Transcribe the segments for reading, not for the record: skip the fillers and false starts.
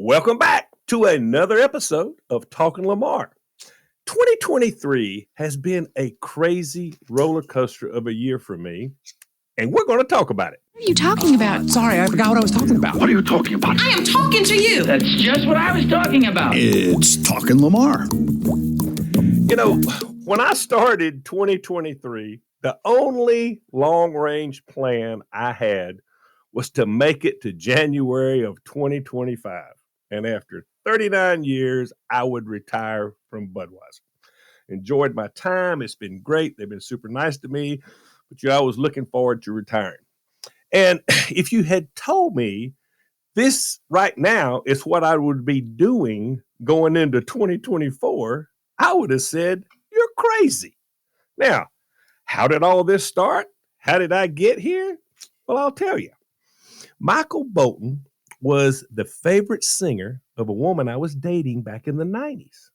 Welcome back to another episode of Talking Lamar. 2023 has been a crazy roller coaster of a year for me, and we're going to talk about it. What are you talking about? Sorry, I forgot what I was talking about. What are you talking about? I am talking to you. That's just what I was talking about. It's Talking Lamar. You know, when I started 2023, the only long-range plan I had was to make it to January of 2025. And after 39 years, I would retire from Budweiser. Enjoyed my time. It's been great. They've been super nice to me, but I was looking forward to retiring. And if you had told me this right now is what I would be doing going into 2024, I would have said, you're crazy. Now, how did all this start? How did I get here? Well, I'll tell you. Michael Bolton was the favorite singer of a woman I was dating back in the 90s.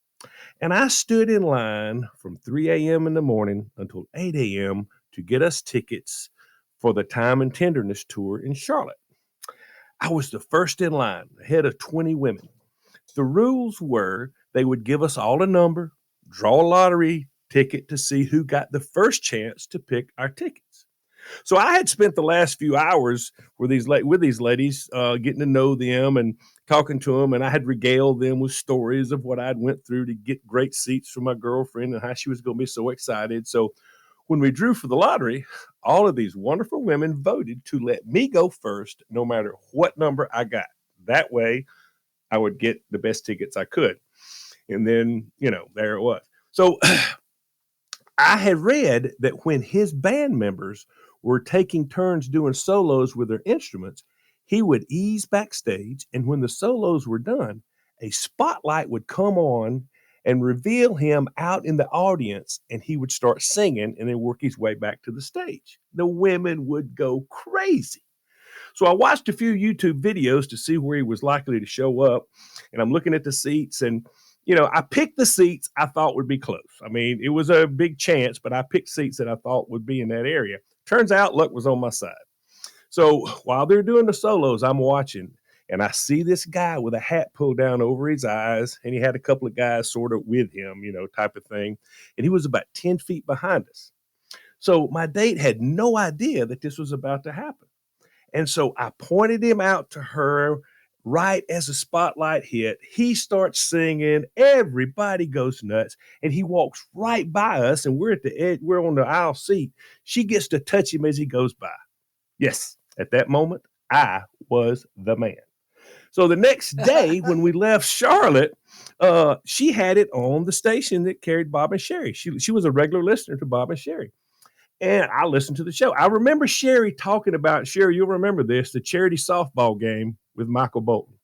And I stood in line from 3 a.m. in the morning until 8 a.m. to get us tickets for the Time and Tenderness tour in Charlotte. I was the first in line, ahead of 20 women. The rules were they would give us all a number, draw a lottery ticket to see who got the first chance to pick our tickets. So I had spent the last few hours with these ladies, getting to know them and talking to them, and I had regaled them with stories of what I'd went through to get great seats for my girlfriend and how she was going to be so excited. So when we drew for the lottery, all of these wonderful women voted to let me go first, no matter what number I got. That way, I would get the best tickets I could. And then, there it was. So I had read that when his band members were taking turns doing solos with their instruments, he would ease backstage, and when the solos were done, a spotlight would come on and reveal him out in the audience, and he would start singing and then work his way back to the stage. The women would go crazy. So I watched a few YouTube videos to see where he was likely to show up, and I'm looking at the seats, and I picked the seats I thought would be close. I mean, it was a big chance, but I picked seats that I thought would be in that area. Turns out luck was on my side. So while they're doing the solos, I'm watching, and I see this guy with a hat pulled down over his eyes, and he had a couple of guys sort of with him, type of thing. And he was about 10 feet behind us. So my date had no idea that this was about to happen. And so I pointed him out to her right as the spotlight hit. He starts singing. Everybody goes nuts. And he walks right by us, and we're at the edge. We're on the aisle seat. She gets to touch him as he goes by. Yes, at that moment, I was the man. So the next day when we left Charlotte, she had it on the station that carried Bob and Sheri. She was a regular listener to Bob and Sheri. And I listened to the show. I remember Sheri talking about, Sheri, you'll remember this, the charity softball game with Michael Bolton.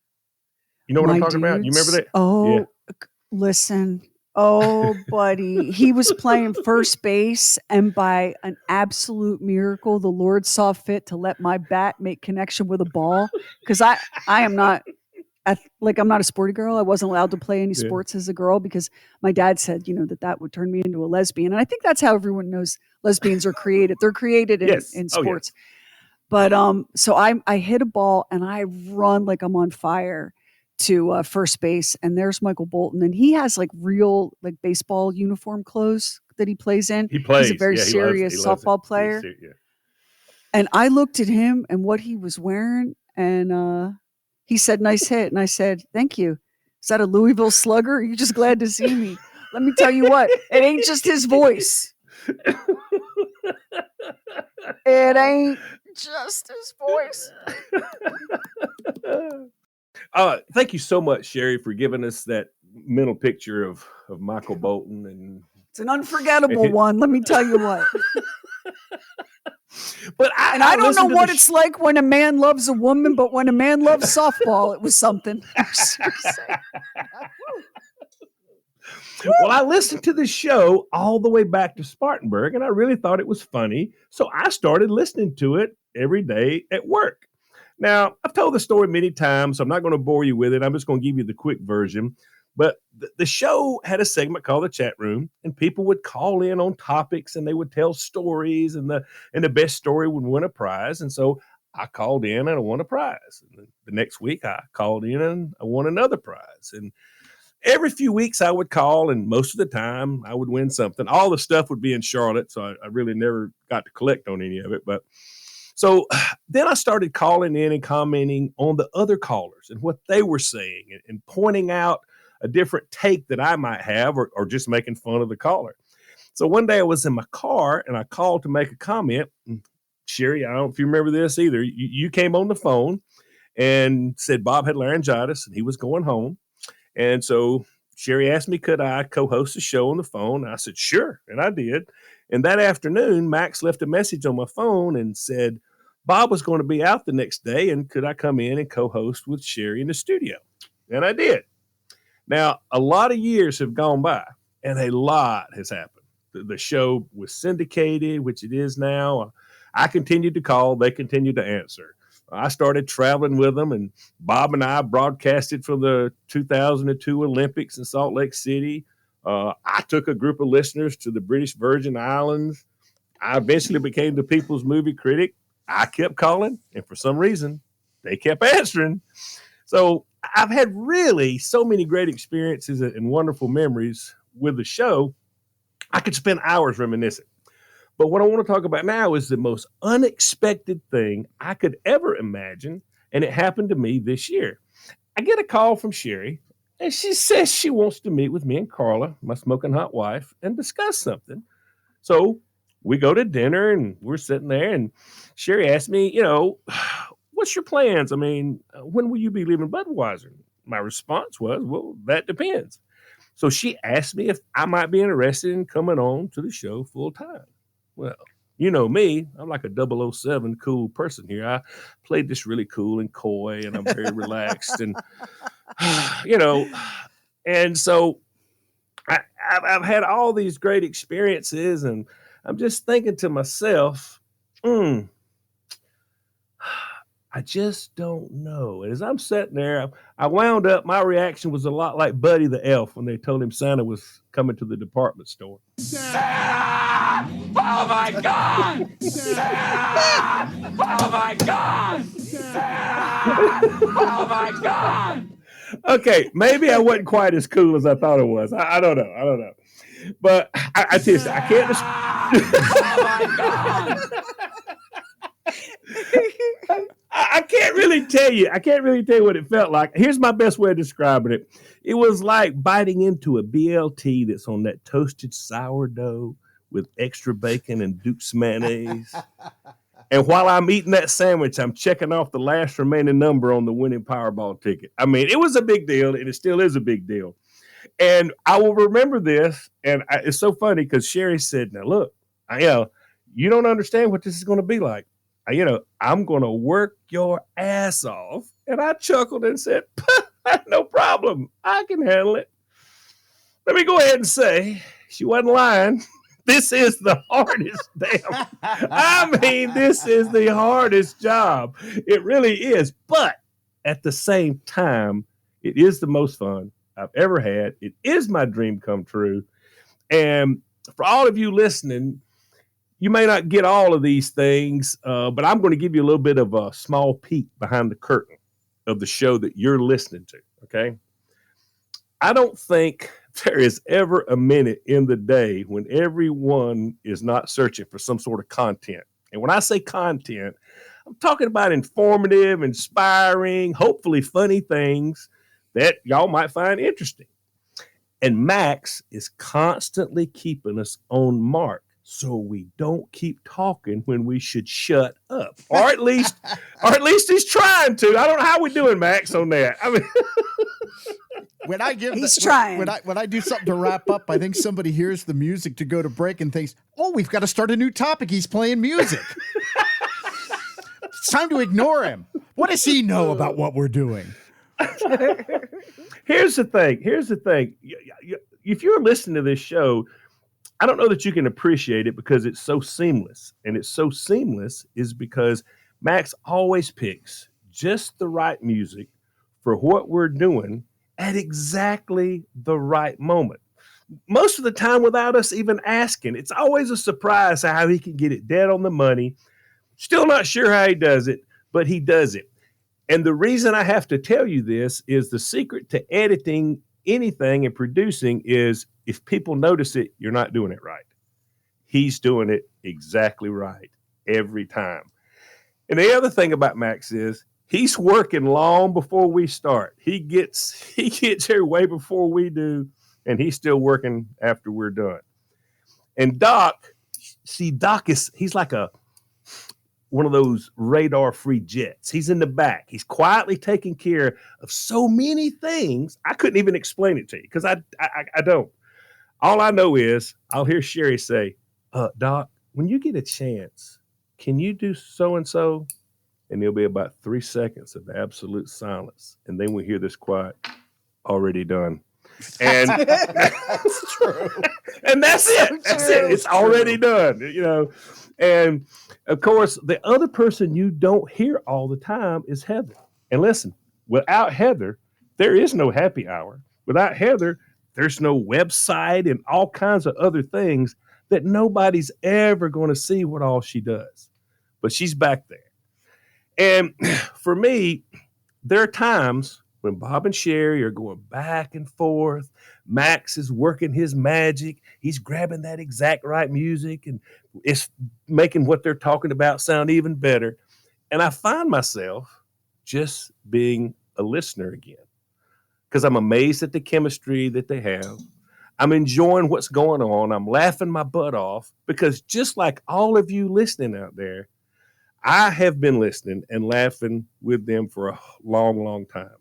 You know what I'm talking about? You remember that? Oh, yeah. Listen. Oh, buddy. He was playing first base, and by an absolute miracle, the Lord saw fit to let my bat make connection with a ball. Because I am not, I'm not a sporty girl. I wasn't allowed to play any sports as a girl because my dad said, that would turn me into a lesbian. And I think that's how everyone knows lesbians are created. They're created in sports. Oh, yeah. But so I hit a ball, and I run like I'm on fire to first base, and there's Michael Bolton, and he has real baseball uniform clothes that he plays in. He's a very serious softball player. And I looked at him and what he was wearing, and he said, "Nice hit." And I said, "Thank you. Is that a Louisville Slugger? Are you just glad to see me?" Let me tell you what, it ain't just his voice. It ain't just his voice. Thank you so much, Sheri, for giving us that mental picture of Michael Bolton. And it's an unforgettable one, let me tell you what. But I don't know what it's like when a man loves a woman, but when a man loves softball, it was something. Well, I listened to the show all the way back to Spartanburg, and I really thought it was funny. So I started listening to it every day at work. Now, I've told the story many times, so I'm not going to bore you with it. I'm just going to give you the quick version. But the show had a segment called the chat room, and people would call in on topics, and they would tell stories, and the best story would win a prize. And so I called in and I won a prize. And the next week I called in and I won another prize. And every few weeks I would call, and most of the time I would win something. All the stuff would be in Charlotte, so I really never got to collect on any of it. But so then I started calling in and commenting on the other callers and what they were saying and pointing out a different take that I might have or just making fun of the caller. So one day I was in my car and I called to make a comment. Sheri, I don't know if you remember this either. You came on the phone and said Bob had laryngitis and he was going home. And so Sheri asked me, could I co-host a show on the phone? I said, sure. And I did. And that afternoon, Max left a message on my phone and said, Bob was going to be out the next day. And could I come in and co-host with Sheri in the studio? And I did. Now, a lot of years have gone by and a lot has happened. The show was syndicated, which it is now. I continued to call. They continued to answer. I started traveling with them, and Bob and I broadcasted from the 2002 Olympics in Salt Lake City. I took a group of listeners to the British Virgin Islands. I eventually became the People's Movie Critic. I kept calling, and for some reason, they kept answering. So I've had really so many great experiences and wonderful memories with the show. I could spend hours reminiscing. But what I want to talk about now is the most unexpected thing I could ever imagine, and it happened to me this year. I get a call from Sheri, and she says she wants to meet with me and Carla, my smoking hot wife, and discuss something. So we go to dinner, and we're sitting there, and Sheri asked me, what's your plans? I mean, when will you be leaving Budweiser? My response was, well, that depends. So she asked me if I might be interested in coming on to the show full time. Well, you know me, I'm like a 007 cool person here. I played this really cool and coy, and I'm very relaxed. And, and so I've had all these great experiences, and I'm just thinking to myself, I just don't know. And as I'm sitting there, I wound up, my reaction was a lot like Buddy the Elf when they told him Santa was coming to the department store. Santa! Oh my God! Santa! Oh my God! Santa! Oh my God! Okay, maybe I wasn't quite as cool as I thought it was. I don't know. But I tell you, I can't. Oh my God! I can't really tell you. I can't really tell you what it felt like. Here's my best way of describing it. It was like biting into a BLT that's on that toasted sourdough with extra bacon and Duke's mayonnaise. And while I'm eating that sandwich, I'm checking off the last remaining number on the winning Powerball ticket. I mean, it was a big deal, and it still is a big deal. And I will remember this, and it's so funny because Sheri said, now look, you don't understand what this is going to be like. I'm going to work your ass off. And I chuckled and said, no problem. I can handle it. Let me go ahead and say, she wasn't lying. This is the hardest this is the hardest job. It really is. But at the same time, it is the most fun I've ever had. It is my dream come true. And for all of you listening, you may not get all of these things, but I'm going to give you a little bit of a small peek behind the curtain of the show that you're listening to, okay? I don't think there is ever a minute in the day when everyone is not searching for some sort of content. And when I say content, I'm talking about informative, inspiring, hopefully funny things that y'all might find interesting. And Max is constantly keeping us on mark, so we don't keep talking when we should shut up, or at least he's trying to. I don't know how we're doing, Max, on that. I mean, when I give, he's trying. When I do something to wrap up, I think somebody hears the music to go to break and thinks, "Oh, we've got to start a new topic." He's playing music. It's time to ignore him. What does he know about what we're doing? Here's the thing. If you're listening to this show, I don't know that you can appreciate it because it's so seamless. And it's so seamless is because Max always picks just the right music for what we're doing at exactly the right moment. Most of the time without us even asking. It's always a surprise how he can get it dead on the money. Still not sure how he does it, but he does it. And the reason I have to tell you this is the secret to editing anything and producing is if people notice it, you're not doing it right. He's doing it exactly right every time. And the other thing about Max is he's working long before we start. He gets here way before we do, and he's still working after we're done. And Doc he's like one of those radar-free jets. He's in the back. He's quietly taking care of so many things. I couldn't even explain it to you because I don't. All I know is I'll hear Sheri say, Doc, when you get a chance, can you do so-and-so? And there'll be about 3 seconds of absolute silence. And then we hear this quiet, already done. And That's true. And that's it. That's it. It's already done, And of course, the other person you don't hear all the time is Heather. And listen, without Heather, there is no happy hour. Without Heather, there's no website and all kinds of other things that nobody's ever going to see what all she does. But she's back there. And for me, there are times when Bob and Sheri are going back and forth. Max is working his magic. He's grabbing that exact right music and it's making what they're talking about sound even better. And I find myself just being a listener again because I'm amazed at the chemistry that they have. I'm enjoying what's going on. I'm laughing my butt off because just like all of you listening out there, I have been listening and laughing with them for a long, long time.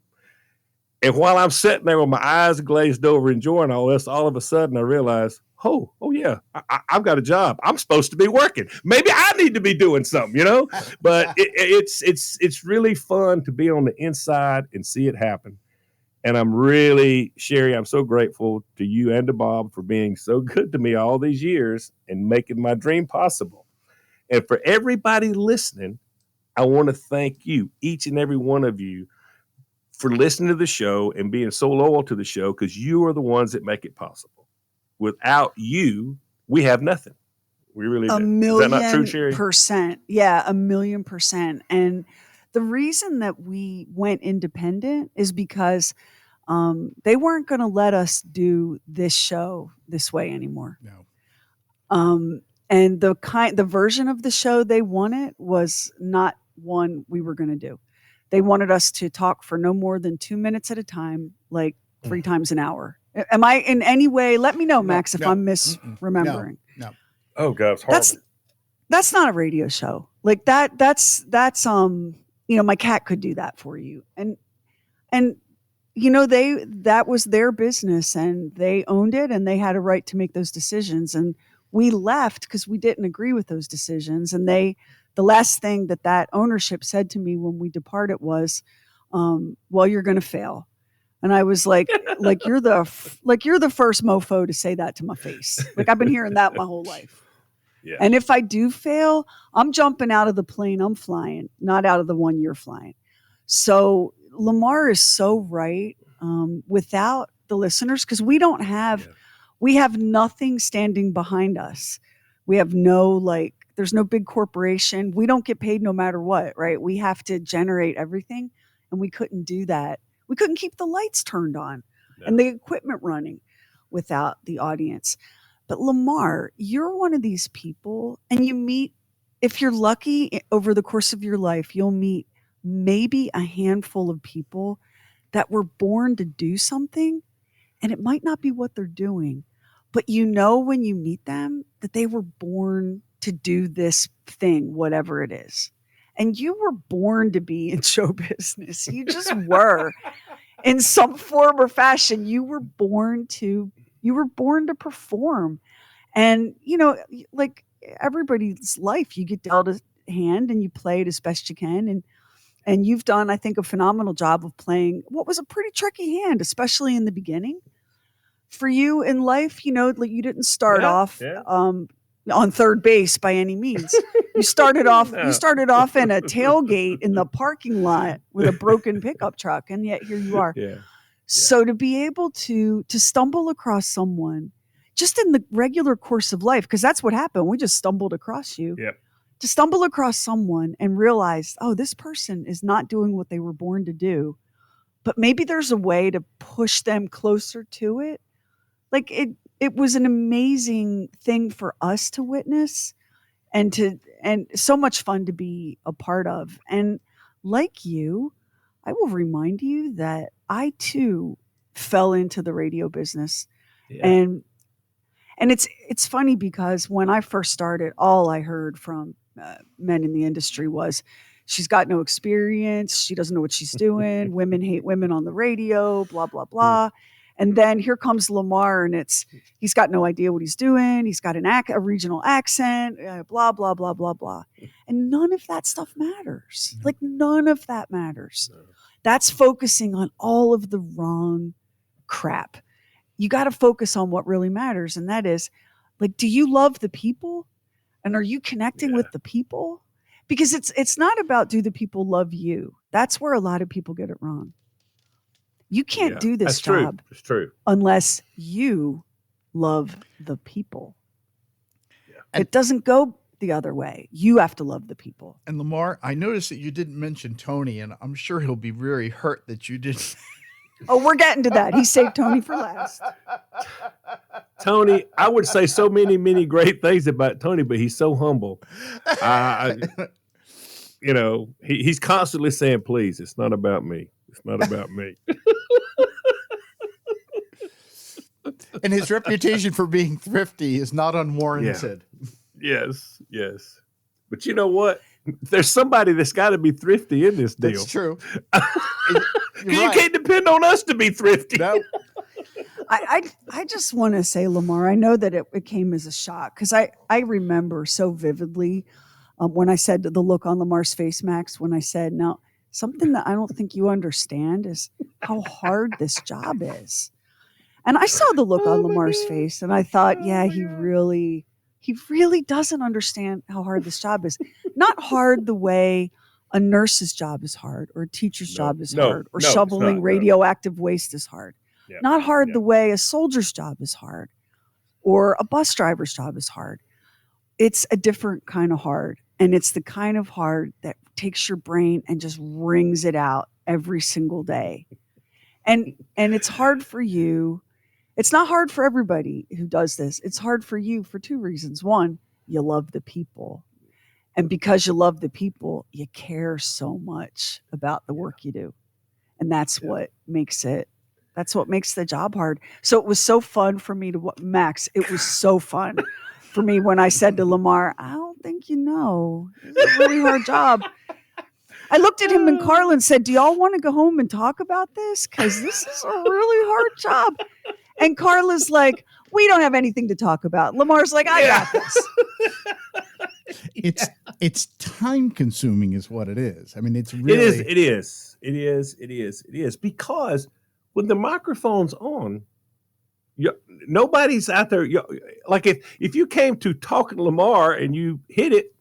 And while I'm sitting there with my eyes glazed over enjoying all this, all of a sudden I realize, oh yeah, I've got a job. I'm supposed to be working. Maybe I need to be doing something, But it's really fun to be on the inside and see it happen. And I'm really, Sheri, I'm so grateful to you and to Bob for being so good to me all these years and making my dream possible. And for everybody listening, I want to thank you, each and every one of you, for listening to the show and being so loyal to the show because you are the ones that make it possible. Without you, we have nothing. We really do. Is that not true, Sheri? 1,000,000%. Yeah, 1,000,000%. And the reason that we went independent is because they weren't going to let us do this show this way anymore. No. And the version of the show they wanted was not one we were going to do. They wanted us to talk for no more than 2 minutes at a time, like 3 times an hour. Am I in any way? Let me know, Max, if I'm misremembering. No. Oh God, it's horrible. That's not a radio show. Like that's my cat could do that for you. And that was their business and they owned it and they had a right to make those decisions. And we left because we didn't agree with those decisions. And the last thing that ownership said to me when we departed was, well, you're going to fail. And I was like you're the first mofo to say that to my face. Like I've been hearing that my whole life. Yeah. And if I do fail, I'm jumping out of the plane I'm flying, not out of the one you're flying. So Lamar is so right. Without the listeners, because we have nothing standing behind us. We have there's no big corporation. We don't get paid no matter what, right? We have to generate everything. And we couldn't do that. We couldn't keep the lights turned on and the equipment running without the audience. But Lamar, you're one of these people, and you meet, if you're lucky over the course of your life, you'll meet maybe a handful of people that were born to do something, and it might not be what they're doing, but when you meet them that they were born to do this thing, whatever it is. And you were born to be in show business. You just were. In some form or fashion, you were born to perform. And, like everybody's life, you get dealt a hand and you play it as best you can. And you've done, I think, a phenomenal job of playing what was a pretty tricky hand, especially in the beginning. For you in life, you didn't start off on third base by any means. You started off in a tailgate in the parking lot with a broken pickup truck, and yet here you are. Yeah. So to be able to stumble across someone just in the regular course of life, because that's what happened. We just stumbled across you. Yep. to stumble across someone and realize, oh, this person is not doing what they were born to do, but maybe there's a way to push them closer to it. Like it was an amazing thing for us to witness and so much fun to be a part of. And like you, I will remind you that I too fell into the radio business. Yeah. And it's funny because when I first started, all I heard from men in the industry was, she's got no experience. She doesn't know what she's doing. Women hate women on the radio, blah, blah, blah. And then here comes Lamar, and he's got no idea what he's doing. He's got a regional accent, blah, blah, blah, blah, blah. And none of that stuff matters. Like none of that matters. That's focusing on all of the wrong crap. You got to focus on what really matters. And that is, like, do you love the people? And are you connecting with the people? Because it's not about, do the people love you? That's where a lot of people get it wrong. You can't do this job It's true. unless you love the people. Yeah. It doesn't go the other way. You have to love the people. And Lamar, I noticed that you didn't mention Tony, and I'm sure he'll be very hurt that you didn't. Oh, we're getting to that. He saved Tony for last. Tony, I would say so many, many great things about Tony, but he's so humble. He's constantly saying, please, it's not about me. It's not about me. And his reputation for being thrifty is not unwarranted. Yeah. Yes. But you know what? There's somebody that's got to be thrifty in this deal. That's true. You can't depend on us to be thrifty. No. I just want to say, Lamar, I know that it came as a shock because I remember so vividly when I said the look on Lamar's face, Max, when I said, now, something that I don't think you understand is how hard this job is. And I saw the look on Lamar's face and I thought, yeah, he really doesn't understand how hard this job is. Not hard the way a nurse's job is hard or a teacher's job is hard or shoveling radioactive waste is hard. Yeah. Not hard the way a soldier's job is hard or a bus driver's job is hard. It's a different kind of hard. And it's the kind of hard that takes your brain and just wrings it out every single day. And it's hard for you. It's not hard for everybody who does this. It's hard for you for two reasons. One, you love the people. And because you love the people, you care so much about the work you do. And that's what makes the job hard. So it was so fun for me Max, it was so fun for me when I said to Lamar, I don't think you know. It's a really hard job. I looked at him and Carla and said, do y'all want to go home and talk about this? Because this is a really hard job. And Carla's like, we don't have anything to talk about. Lamar's like, I got this. It's time consuming is what it is. I mean, it is. Because when the microphone's on, nobody's out there. Like if you came to talking to Lamar and you hit it,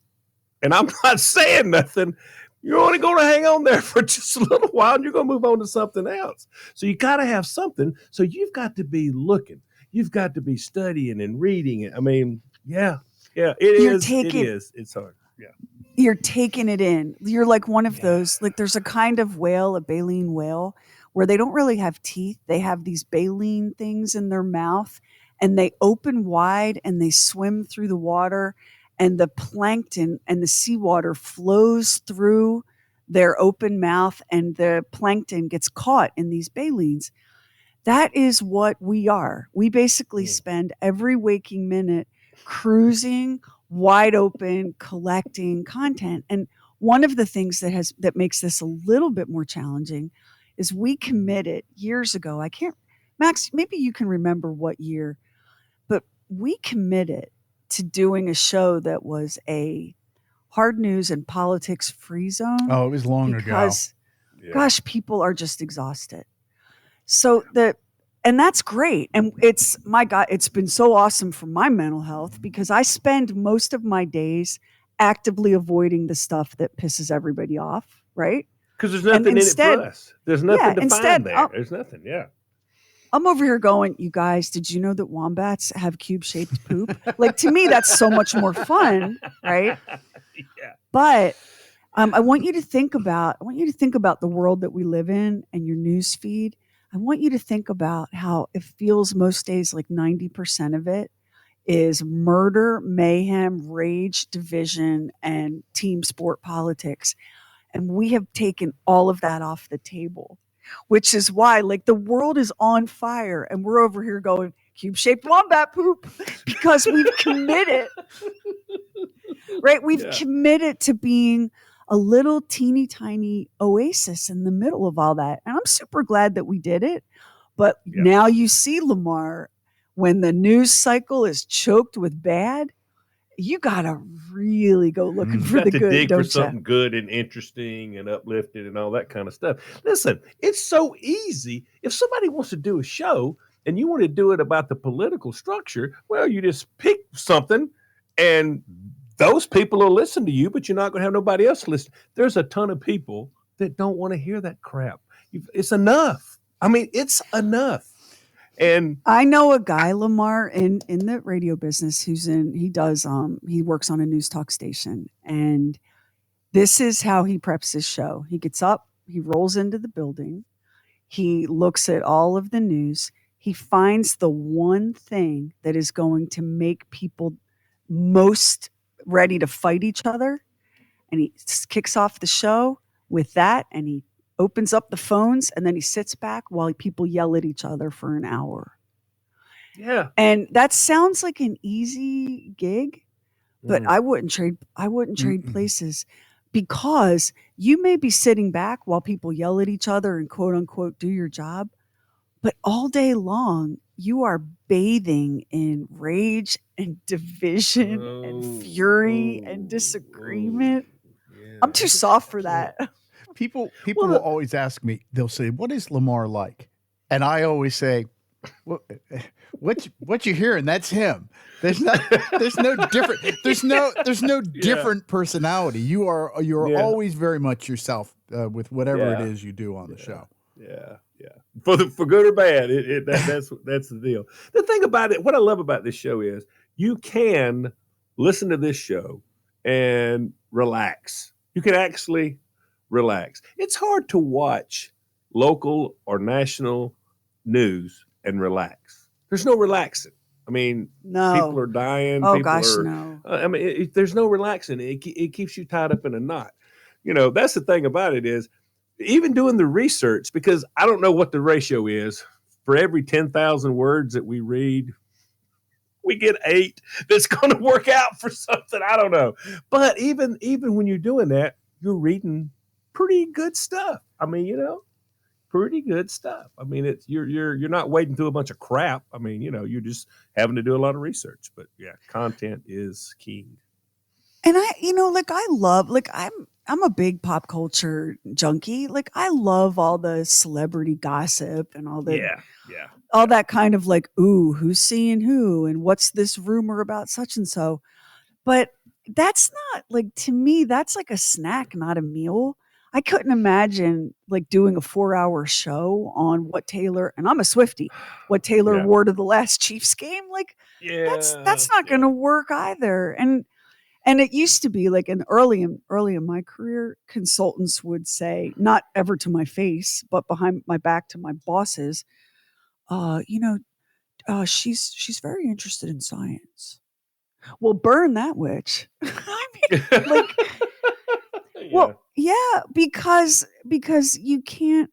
and I'm not saying nothing, you're only going to hang on there for just a little while and you're going to move on to something else. So you got to have something. So you've got to be looking. You've got to be studying and reading it. I mean, it is. It's hard. Yeah. You're taking it in. You're like one of those, like there's a kind of whale, a baleen whale, where they don't really have teeth. They have these baleen things in their mouth and they open wide and they swim through the water. And the plankton and the seawater flows through their open mouth and the plankton gets caught in these balines. That is what we are. We basically spend every waking minute cruising, wide open, collecting content. And one of the things that makes this a little bit more challenging is we committed years ago. Max, maybe you can remember what year, but we committed to doing a show that was a hard news and politics free zone. Oh, it was long ago. Gosh, people are just exhausted. So and that's great. And it's been so awesome for my mental health because I spend most of my days actively avoiding the stuff that pisses everybody off, right? Because there's nothing in it for us. There's nothing to find there. There's nothing, I'm over here going, you guys, did you know that wombats have cube-shaped poop? Like, to me, that's so much more fun, right? But I want you to think about the world that we live in and your news feed. I want you to think about how it feels most days like 90% of it is murder, mayhem, rage, division, and team sport politics. And we have taken all of that off the table, which is why, like, the world is on fire and we're over here going, cube shaped wombat poop, because we've committed, right? We've committed to being a little teeny tiny oasis in the middle of all that. And I'm super glad that we did it. But now you see, Lamar, when the news cycle is choked with bad, you gotta really go looking for the good. Dig don't for something good and interesting and uplifting and all that kind of stuff. Listen, it's so easy. If somebody wants to do a show and you want to do it about the political structure, well, you just pick something and those people will listen to you, but you're not going to have nobody else listen. There's a ton of people that don't want to hear that crap. It's enough. I mean, it's enough. And I know a guy, Lamar, in the radio business he works on a news talk station. And this is how he preps his show. He gets up, he rolls into the building, he looks at all of the news, he finds the one thing that is going to make people most ready to fight each other, and he kicks off the show with that, and he opens up the phones, and then he sits back while people yell at each other for an hour. Yeah. And that sounds like an easy gig, but I wouldn't trade places, because you may be sitting back while people yell at each other and quote unquote do your job, but all day long you are bathing in rage and division and fury and disagreement. I'm too soft for that. People will always ask me, they'll say, what is Lamar like? And I always say, what you hearing? That's him. There's no different. There's no different personality. You're always very much yourself with whatever it is you do on the show. Yeah. For good or bad, that's the deal. The thing about it, what I love about this show is you can listen to this show and relax. You can actually relax. It's hard to watch local or national news and relax. There's no relaxing. I mean, people are dying. Oh, people gosh, are, no. I mean, there's no relaxing. It keeps you tied up in a knot. You know, that's the thing about it is, even doing the research, because I don't know what the ratio is. For every 10,000 words that we read, we get 8 that's going to work out for something. I don't know. But even when you're doing that, you're reading pretty good stuff. I mean, pretty good stuff. I mean, you're not wading through a bunch of crap. I mean, you're just having to do a lot of research. But yeah, content is king. And I'm a big pop culture junkie. Like, I love all the celebrity gossip and all the all that kind of like, ooh, who's seeing who and what's this rumor about such and so. But that's not, like, to me, that's like a snack, not a meal. I couldn't imagine like doing a 4-hour show on what Taylor, and I'm a Swiftie, what Taylor wore to the last Chiefs game. Like, that's not going to work either. And it used to be like early in my career, consultants would say, not ever to my face, but behind my back to my bosses, she's very interested in science. Well, burn that witch. I mean, like, well, yeah, because you can't,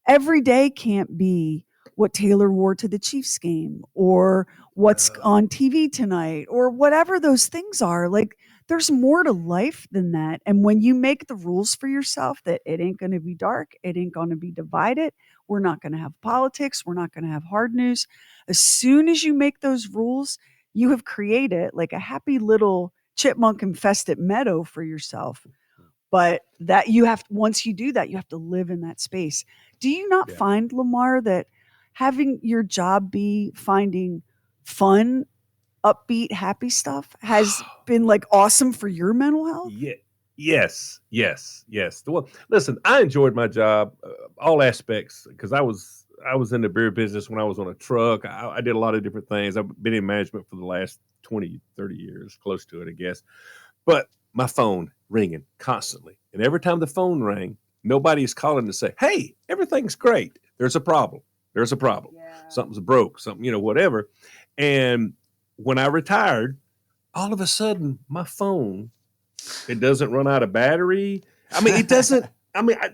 every day can't be what Taylor wore to the Chiefs game or what's on TV tonight or whatever those things are. Like, there's more to life than that. And when you make the rules for yourself that it ain't going to be dark, it ain't going to be divided, we're not going to have politics, we're not going to have hard news. As soon as you make those rules, you have created like a happy little chipmunk infested meadow for yourself. But that once you do that, you have to live in that space. Do you not find, Lamar, that having your job be finding fun, upbeat, happy stuff has been like awesome for your mental health? Yes. Well, listen, I enjoyed my job, all aspects, because I was in the beer business when I was on a truck. I did a lot of different things. I've been in management for the last 20, 30 years, close to it, I guess. But my phone ringing constantly. And every time the phone rang, nobody's calling to say, hey, everything's great. There's a problem. There's a problem. Something's broke, something, whatever. And when I retired, all of a sudden my phone, it doesn't run out of battery. I mean, it doesn't,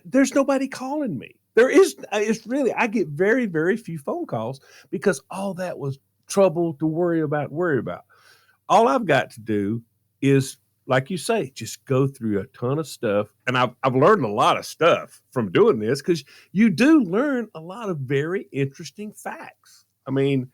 there's nobody calling me. It's really, I get very, very few phone calls because all that was trouble to worry about. All I've got to do is, like you say, just go through a ton of stuff. And I've learned a lot of stuff from doing this because you do learn a lot of very interesting facts. I mean,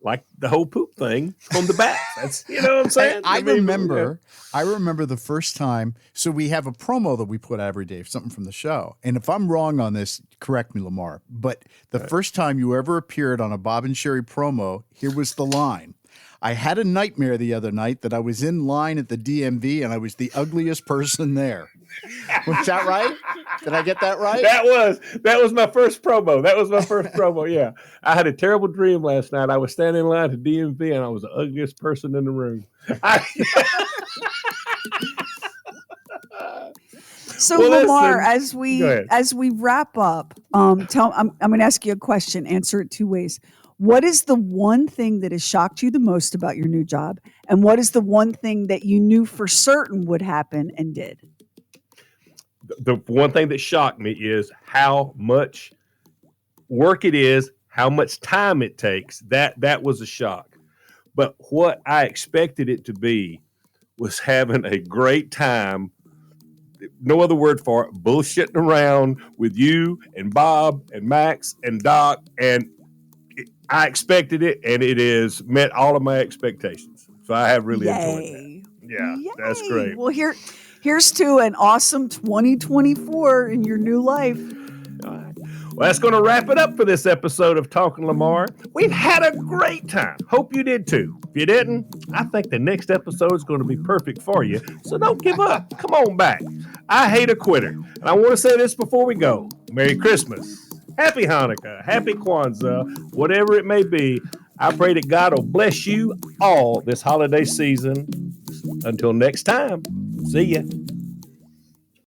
like the whole poop thing on the bats. That's, what I'm saying? I remember the first time. So we have a promo that we put out every day, something from the show. And if I'm wrong on this, correct me, Lamar. But the first time you ever appeared on a Bob and Sheri promo, here was the line. I had a nightmare the other night that I was in line at the DMV and I was the ugliest person there. Was that right? Did I get that right? That was my first promo. Yeah. I had a terrible dream last night. I was standing in line at DMV and I was the ugliest person in the room. So Lamar, as we wrap up, I'm going to ask you a question. Answer it two ways. What is the one thing that has shocked you the most about your new job? And what is the one thing that you knew for certain would happen and did? The one thing that shocked me is how much work it is, how much time it takes. That was a shock. But what I expected it to be was having a great time. No other word for it. Bullshitting around with you and Bob and Max and Doc, and I expected it, and it has met all of my expectations. So I have really enjoyed that. Yeah, Yay. That's great. Well, here's to an awesome 2024 in your new life. All right. Well, that's going to wrap it up for this episode of Talking Lamar. We've had a great time. Hope you did too. If you didn't, I think the next episode is going to be perfect for you. So don't give up. Come on back. I hate a quitter. And I want to say this before we go. Merry Christmas. Happy Hanukkah, happy Kwanzaa, whatever it may be. I pray that God will bless you all this holiday season. Until next time, see ya.